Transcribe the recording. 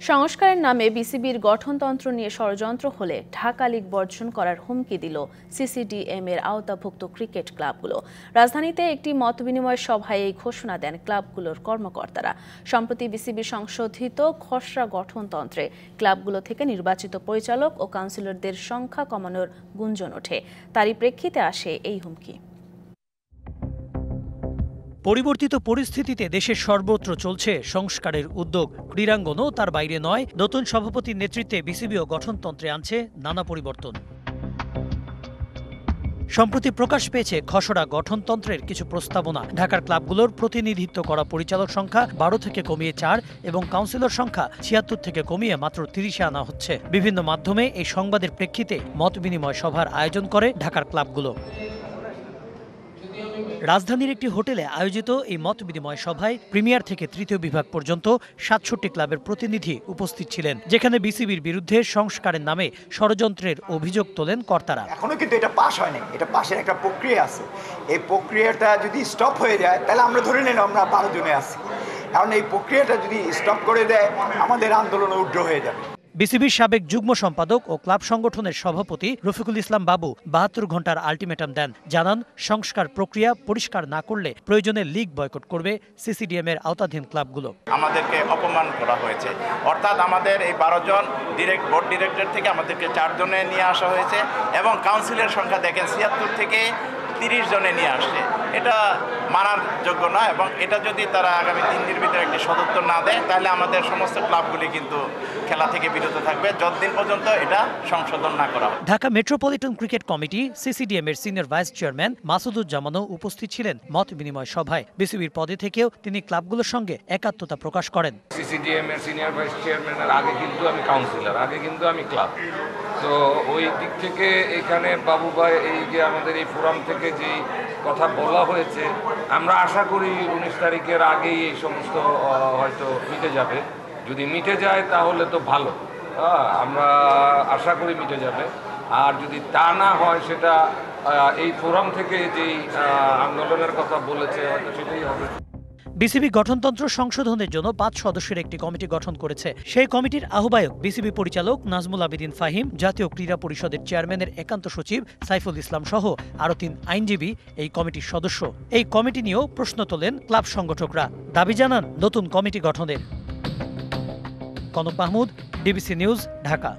সংস্কারের নামে বিসিবির গঠনতন্ত্র নিয়ে ষড়যন্ত্র হলে ঢাকা লীগ বর্জন করার হুমকি দিল সিসিডিএম এর আওতাভুক্ত ক্রিকেট ক্লাবগুলো। রাজধানীতে একটি মতবিনিময় সভায় এই ঘোষণা দেন ক্লাবগুলোর কর্মকর্তারা। সম্প্রতি বিসিবির সংশোধিত খসড়া গঠনতন্ত্রে ক্লাবগুলো থেকে নির্বাচিত পরিচালক ও কাউন্সিলরদের সংখ্যা কমানোর গুঞ্জন ওঠে। তারই প্রেক্ষিতে আসে এই হুমকি। পরিবর্তিত পরিস্থিতিতে দেশের সর্বত্র চলছে সংস্কারের উদ্যোগ। ক্রীড়াঙ্গনও তার বাইরে নয়। নতুন সভাপতির নেতৃত্বে বিসিবিও গঠনতন্ত্রে আনছে নানা পরিবর্তন। সম্প্রতি প্রকাশ পেয়েছে খসড়া গঠনতন্ত্রের কিছু প্রস্তাবনা। ঢাকার ক্লাবগুলোর প্রতিনিধিত্ব করা পরিচালক সংখ্যা 12 থেকে কমিয়ে 4 এবং কাউন্সিলর সংখ্যা 76 থেকে কমিয়ে মাত্র 30-এ আনা হচ্ছে। বিভিন্ন মাধ্যমে এই সংবাদের প্রেক্ষিতে মতবিনিময় সভার আয়োজন করে ঢাকার ক্লাবগুলো। রাজধানীর একটি হোটেলে আয়োজিত এই মত বিনিময় সভায় প্রিমিয়ার থেকে তৃতীয় বিভাগ পর্যন্ত 67 ক্লাবের প্রতিনিধি উপস্থিত ছিলেন, যেখানে বিসিবির বিরুদ্ধে সংস্কারের নামে ষড়যন্ত্রের অভিযোগ তোলেন কর্তারা। এখনো কিন্তু এটা পাস হয়নি, এটা পাশের একটা প্রক্রিয়া আছে। এই প্রক্রিয়াটা যদি স্টপ হয়ে যায় তাহলে আমরা ধরে নিলাম আমরা 12 জনে আছি। কারণ এই প্রক্রিয়াটা যদি স্টপ করে দেয় আমাদের আন্দোলন উগ্র হয়ে যাবে। বিসিবির সাবেক যুগ্ম সম্পাদক ও ক্লাব সংগঠনের সভাপতি রফিকুল ইসলাম বাবু 72 ঘন্টার আলটিমেটাম দেন। জানান, সংস্কার প্রক্রিয়া পরিষ্কার না করলে প্রয়োজনে লীগ বয়কট করবে সিসিডিএম এর আওতাধীন ক্লাবগুলো। আমাদেরকে অপমান করা হয়েছে, অর্থাৎ আমাদের এই 12 জন বোর্ড ডিরেক্টর থেকে আমাদেরকে 4 জনে নিয়ে আসা হয়েছে এবং কাউন্সিলের সংখ্যা দেখেন 76 থেকে 30 জনে নিয়ে আসছে। এটা মানার যোগ্য না এবং এটা যদি তারা আগামী 3 দিনের ভিতরে একটি সদুত্তর না দেয় তাহলে আমাদের সমস্ত ক্লাবগুলি কিন্তু খেলা থেকে বিরত থাকবে যতদিন পর্যন্ত এটা সংশোধন না করা হয়। Dhaka metropolitan cricket committee CCDM এর সিনিয়র ভাইস চেয়ারম্যান মাসুদুজ্জামানও উপস্থিত ছিলেন মত বিনিময় সভায়। বিসিবির পদে থেকেও তিনি ক্লাবগুলোর সঙ্গে একাত্মতা প্রকাশ করেন। সিসিডিএম এর সিনিয়র ভাইস চেয়ারম্যানের আগে কিন্তু আমি কাউন্সিলর, আগে কিন্তু আমি ক্লাব। তো ওই দিক থেকে এখানে বাবু ভাই এই যে আমাদের এই ফোরাম থেকে যে কথা বলা হয়েছে, আমরা আশা করি 19 তারিখের আগেই এই সমস্ত হয়তো মিটে যাবে। যদি মিটে যায় তাহলে তো ভালো, আমরা আশা করি মিটে যাবে। আর যদি তা না হয় সেটা এই ফোরাম থেকে যেই আন্দোলনের কথা বলেছে হয়তো সেটাই হবে। বিসিবি গঠনতন্ত্র সংশোধনের জন্য 5 সদস্যের একটি কমিটি গঠন করেছে। সেই কমিটির আহ্বায়ক বিসিবি পরিচালক নাজমুল আবেদিন ফাহিম, জাতীয় ক্রীড়া পরিষদের চেয়ারম্যানের একান্ত সচিব সাইফুল ইসলাম সহ আরও 3 আইনজীবী এই কমিটির সদস্য। এই কমিটি নিয়েও প্রশ্ন তোলেন ক্লাব সংগঠকরা। দাবি জানান নতুন কমিটি গঠনের। Kanak Mahmud, DBC news, Dhaka.